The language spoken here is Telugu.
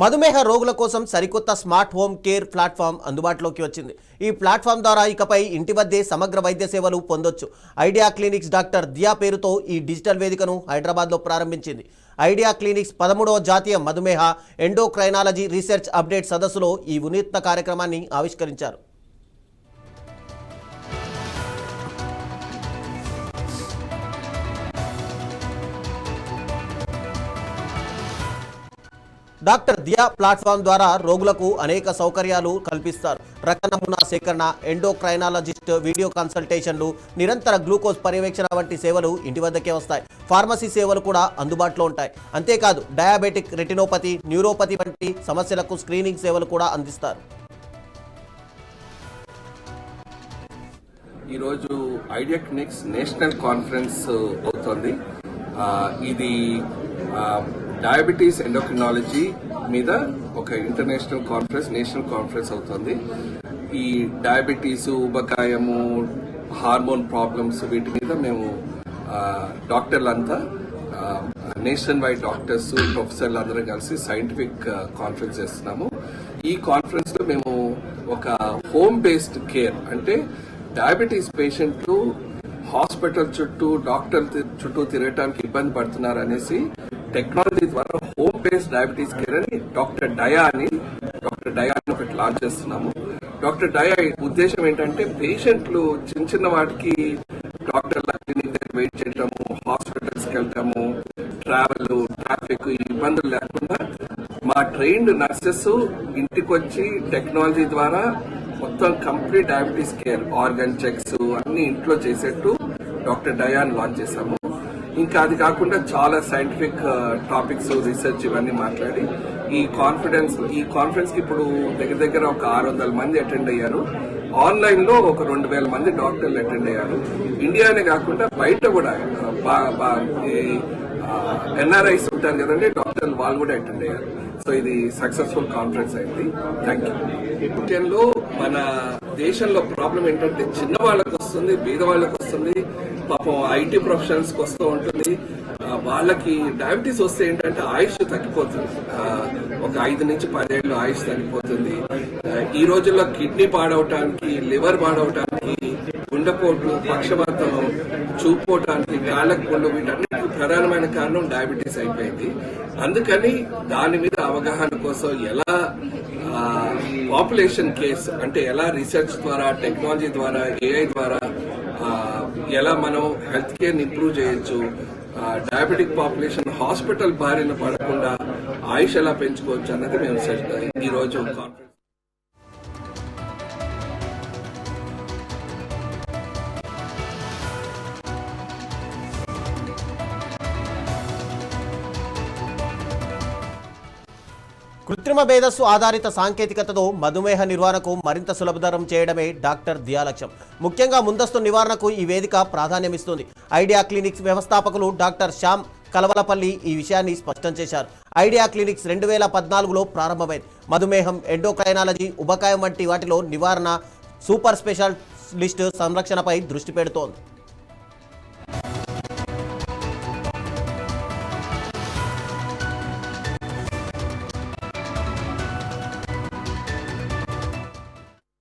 మధుమేహ రోగుల కోసం సరికొత్త స్మార్ట్ హోమ్ కేర్ ప్లాట్ఫామ్ అందుబాటులోకి వచ్చింది. ఈ ప్లాట్ఫామ్ ద్వారా ఇకపై ఇంటి వద్దే సమగ్ర వైద్య సేవలు పొందొచ్చు. ఐడియా క్లినిక్స్ డాక్టర్ దియా పేరుతో ఈ డిజిటల్ వేదికను హైదరాబాద్లో ప్రారంభించింది. ఐడియా క్లినిక్స్ 13వ జాతీయ మధుమేహ ఎండోక్రైనాలజీ రీసెర్చ్ అప్డేట్ సదస్సులో ఈ వినూత్న కార్యక్రమాన్ని ఆవిష్కరించారు. డాక్టర్ దియా ప్లాట్ఫామ్ ద్వారా రోగులకు అనేక సౌకర్యాలు కల్పిస్తారు. రక్త నమూనా సేకరణ, ఎండోక్రైనాలజిస్ట్ వీడియో కన్సల్టేషన్లు, నిరంతర గ్లూకోజ్ పర్యవేక్షణ వంటి సేవలు ఇంటి వద్దకే వస్తాయి. ఫార్మసీ సేవలు కూడా అందుబాటులో ఉంటాయి. అంతేకాదు డయాబెటిక్ రెటినోపతి, న్యూరోపతి వంటి సమస్యలకు స్క్రీనింగ్ సేవలు కూడా అందిస్తారు. ఈరోజు ఐడియా క్లినిక్స్ నేషనల్ కాన్ఫరెన్స్ అవుతోంది. ఇది డయాబెటీస్ ఎండోక్రినాలజీ మీద ఒక ఇంటర్నేషనల్ కాన్ఫరెన్స్, నేషనల్ కాన్ఫరెన్స్ అవుతుంది. ఈ డయాబెటీస్, ఉబకాయము, హార్మోన్ ప్రాబ్లమ్స్ వీటి మీద మేము డాక్టర్లంతా నేషనల్ వైడ్ డాక్టర్స్, ప్రొఫెసర్లు అందరం కలిసి సైంటిఫిక్ కాన్ఫరెన్స్ చేస్తున్నాము. ఈ కాన్ఫరెన్స్ లో మేము ఒక హోమ్ బేస్డ్ కేర్, అంటే డయాబెటీస్ పేషెంట్లు హాస్పిటల్ చుట్టూ, డాక్టర్ చుట్టూ తిరగటానికి ఇబ్బంది పడుతున్నారు అనేసి టెక్నాలజీ ద్వారా హోమ్ బేస్డ్ డయాబెటీస్ కేర్ అని డాక్టర్ డయా అని ఒకటి లాంచ్ చేస్తున్నాము. డాక్టర్ డయా ఉద్దేశం ఏంటంటే పేషెంట్లు చిన్న వాటికి డాక్టర్ల క్లినిక్ దగ్గర వెయిట్ చేయటము, హాస్పిటల్స్ కి వెళ్ళటము, ట్రావెల్, ట్రాఫిక్ ఇబ్బందులు లేకుండా మా ట్రైన్డ్ నర్సెస్ ఇంటికి వచ్చి టెక్నాలజీ ద్వారా మొత్తం complete diabetes care, organ checks అన్ని ఇంట్లో చేసేట్టు డాక్టర్ డయాన్ లాంచ్ చేశాము. ఇంకా అది కాకుండా చాలా సైంటిఫిక్ టాపిక్స్, రీసెర్చ్ ఇవన్నీ మాట్లాడి ఈ కాన్ఫరెన్స్ కి ఇప్పుడు దగ్గర ఒక 600 మంది అటెండ్ అయ్యారు. ఆన్లైన్ లో ఒక 2000 మంది డాక్టర్లు అటెండ్ అయ్యారు. ఇండియానే కాకుండా బయట కూడా ఎన్ఆర్ఐస్ ఉంటారు కదండి డాక్టర్లు, వాళ్ళు కూడా అటెండ్ అయ్యారు. సో ఇది సక్సెస్ఫుల్ కాన్ఫరెన్స్ అయింది. Thank you. మన దేశంలో ప్రాబ్లం ఏంటంటే చిన్న వాళ్ళకి వస్తుంది, బీద వాళ్ళకి వస్తుంది, పాపం ఐటీ ప్రొఫెషనల్స్ కి వస్తూ ఉంటుంది. వాళ్ళకి డయాబెటీస్ వస్తే ఏంటంటే ఆయుష్ తగ్గిపోతుంది. ఒక 5 నుంచి 10 ఏళ్ళు ఆయుష్ తగ్గిపోతుంది. ఈ రోజుల్లో కిడ్నీ పాడవటానికి, లివర్ పాడవటానికి, గుండెపోట్లు, పక్షవాతం, చూపుకోవటానికి, కాళ్ళకు పుండు, వీటన్నిటికీ ప్రధానమైన కారణం డయాబెటీస్ అయిపోయింది. అందుకని దాని మీద అవగాహన కోసం ఎలా పాపులేషన్ కేస్, అంటే ఎలా రీసెర్చ్ ద్వారా, టెక్నాలజీ ద్వారా, ఏఐ ద్వారా ఎలా మనం హెల్త్ కేర్ ని ఇంప్రూవ్ చేయొచ్చు, డయాబెటిక్ పాపులేషన్ హాస్పిటల్ బారిన పడకుండా ఆయుష్ ఎలా పెంచుకోవచ్చు అన్నది మేము ఈ రోజు కాన్ఫరెన్స్. కృత్రిమ మేధస్సు ఆధారిత సాంకేతికతతో మధుమేహ నిర్వహణకు మరింత సులభతరం చేయడమే డాక్టర్ దియా లక్ష్యం. ముఖ్యంగా ముందస్తు నివారణకు ఈ వేదిక ప్రాధాన్యమిస్తుంది. ఐడియా క్లినిక్స్ వ్యవస్థాపకులు డాక్టర్ శ్యామ్ కలవలపల్లి ఈ విషయాన్ని స్పష్టం చేశారు. ఐడియా క్లినిక్స్ 2014లో ప్రారంభమైంది. మధుమేహం, ఎండోక్రైనాలజీ, ఉబకాయం వంటి వాటిలో నివారణ, సూపర్ స్పెషాలిస్ట్ సంరక్షణపై దృష్టి పెడుతోంది.